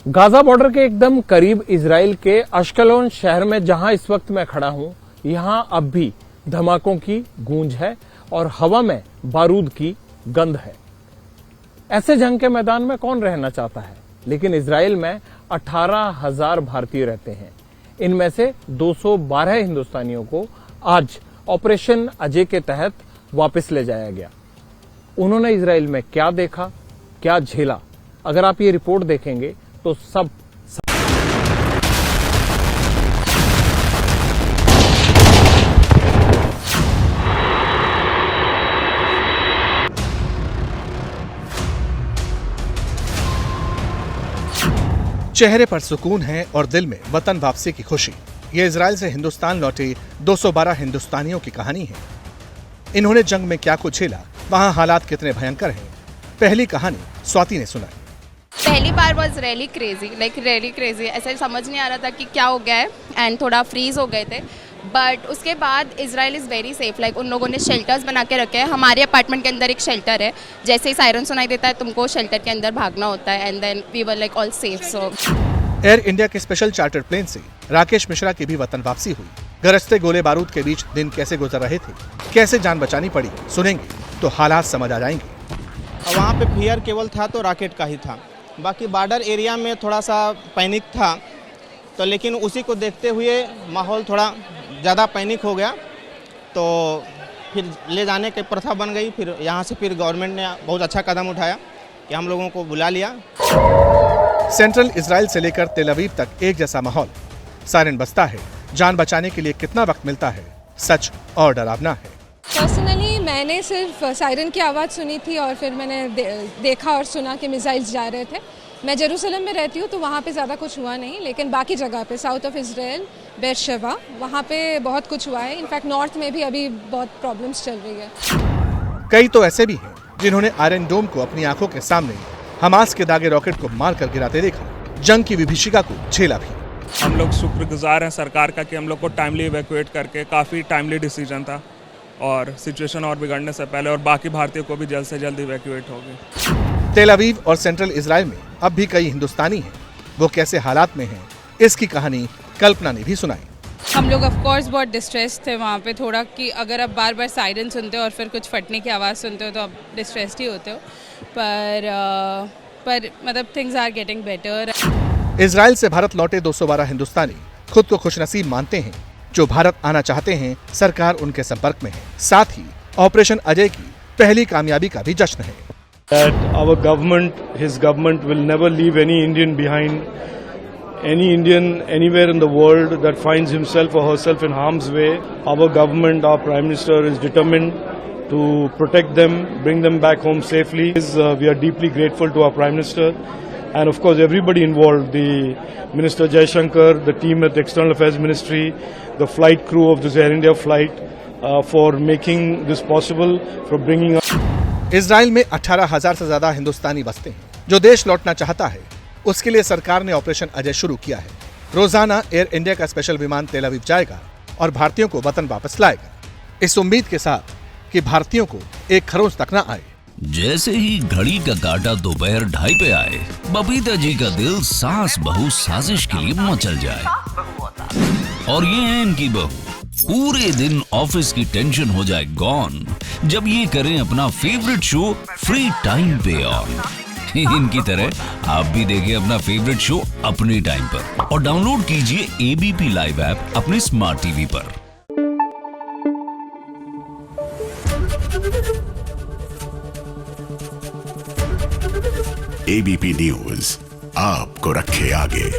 Gaza border के एकदम करीब इजराइल के अश्कलोन शहर में जहां इस वक्त मैं खड़ा हूं, यहां अब भी धमाकों की गूंज है और हवा में बारूद की गंध है। ऐसे जंग के मैदान में कौन रहना चाहता है, लेकिन इजराइल में 18,000 भारतीय रहते हैं। इनमें से 212 हिंदुस्तानियों को आज ऑपरेशन अजय के तहत वापस ले जाया गया। उन्होंने इजराइल में क्या देखा, क्या झेला, अगर आप ये रिपोर्ट देखेंगे तो सब चेहरे पर सुकून है और दिल में वतन वापसी की खुशी। ये इजराइल से हिंदुस्तान लौटे 212 हिंदुस्तानियों की कहानी है। इन्होंने जंग में क्या कुछ झेला, वहाँ हालात कितने भयंकर हैं, पहली कहानी स्वाति ने सुनाई। पहली बार वॉज रियली क्रेजी, ऐसा समझ नहीं आ रहा था कि क्या हो गया है एंड थोड़ा फ्रीज हो गए थे। बट उसके बाद Israel is very safe, like उन लोगों ने शेल्टर्स बना के रखे हैं। हमारे अपार्टमेंट के अंदर एक शेल्टर है, जैसे ही सायरन सुनाई देता है तुमको शेल्टर के अंदर भागना होता है and then we were like all safe. So Air India के स्पेशल चार्टर प्लेन से राकेश मिश्रा की भी वतन वापसी हुई। गरजते गोले बारूद के बीच दिन कैसे गुजर रहे थे, कैसे जान बचानी पड़ी, सुनेंगे तो हालात समझ आ जाएंगे। वहाँ पे फियर केवल था तो रॉकेट का ही था, बाकी बॉर्डर एरिया में थोड़ा सा पैनिक था, तो लेकिन उसी को देखते हुए माहौल थोड़ा ज़्यादा पैनिक हो गया, तो फिर ले जाने की प्रथा बन गई। फिर यहाँ से फिर गवर्नमेंट ने बहुत अच्छा कदम उठाया कि हम लोगों को बुला लिया। सेंट्रल इजराइल से लेकर तेल अवीव तक एक जैसा माहौल। सायरन बजता है, जान बचाने के लिए कितना वक्त मिलता है, सच और डरावना है। पर्सनली मैंने सिर्फ सायरन की आवाज़ सुनी थी और फिर मैंने देखा और सुना कि मिसाइल्स जा रहे थे। मैं जेरूसलम में रहती हूँ तो वहाँ पे ज़्यादा कुछ हुआ नहीं, लेकिन बाकी जगह पे साउथ ऑफ इजराइल, बेरशेवा, वहाँ पे बहुत कुछ हुआ है। इनफैक्ट नॉर्थ में भी अभी बहुत प्रॉब्लम्स चल रही है। कई तो ऐसे भी हैं जिन्होंने आयरन डोम को अपनी आंखों के सामने हमास के दागे रॉकेट को मारकर गिराते देखा, जंग की विभीषिका को झेला भी। हम लोग शुक्रगुजार हैं सरकार का कि हम लोग को टाइमली इवैक्यूएट करके, काफ़ी टाइमली डिसीजन था और सिचुएशन और बिगड़ने से पहले, और बाकी भारतीयों को भी जल्द से जल्द इवैक्यूएट हो गए। तेल अवीव और सेंट्रल इजराइल में अब भी कई हिंदुस्तानी हैं। वो कैसे हालात में हैं, इसकी कहानी कल्पना ने भी सुनाई। हम लोग ऑफ कोर्स बहुत डिस्ट्रेस थे वहाँ पे थोड़ा, कि अगर आप बार बार सायरन सुनते हो और फिर कुछ फटने की आवाज़ सुनते हो तो आप डिस्ट्रेस्ड ही होते हो। पर मतलब things are getting better. Israel से भारत लौटे 212 हिंदुस्तानी खुद को खुशनसीब मानते हैं। जो भारत आना चाहते हैं, सरकार उनके संपर्क में है। साथ ही ऑपरेशन अजय की पहली कामयाबी का भी जश्न है। That our government, his government, will never leave any Indian behind. Any Indian anywhere in the world that finds himself or herself in harm's way, our government, our Prime Minister is determined to protect them, bring them back home safely. We are deeply grateful to our Prime Minister and of course everybody involved, the Minister Jaishankar, the team at the External Affairs Ministry, the flight crew of this Air India flight for making this possible, for bringing us. Israel में 18,000 से ज्यादा हिंदुस्तानी बसते हैं। जो देश लौटना चाहता है उसके लिए सरकार ने ऑपरेशन अजय शुरू किया है। रोजाना एयर इंडिया का स्पेशल विमान तेल अवीव जाएगा और भारतीयों को वतन वापस लाएगा, इस उम्मीद के साथ कि भारतीयों को एक खरोंच तक न आए। जैसे ही घड़ी का काटा दोपहर 2:30 पे आए, बबीता जी का दिल सास बहू साजिश के लिए मचल जाए। और ये है इनकी बहू, पूरे दिन ऑफिस की टेंशन हो जाए गॉन जब ये करें अपना फेवरेट शो फ्री टाइम पे ऑन। इनकी तरह आप भी देखिए अपना फेवरेट शो अपने टाइम पर और डाउनलोड कीजिए एबीपी लाइव ऐप अपने स्मार्ट टीवी पर। एबीपी न्यूज आपको रखे आगे।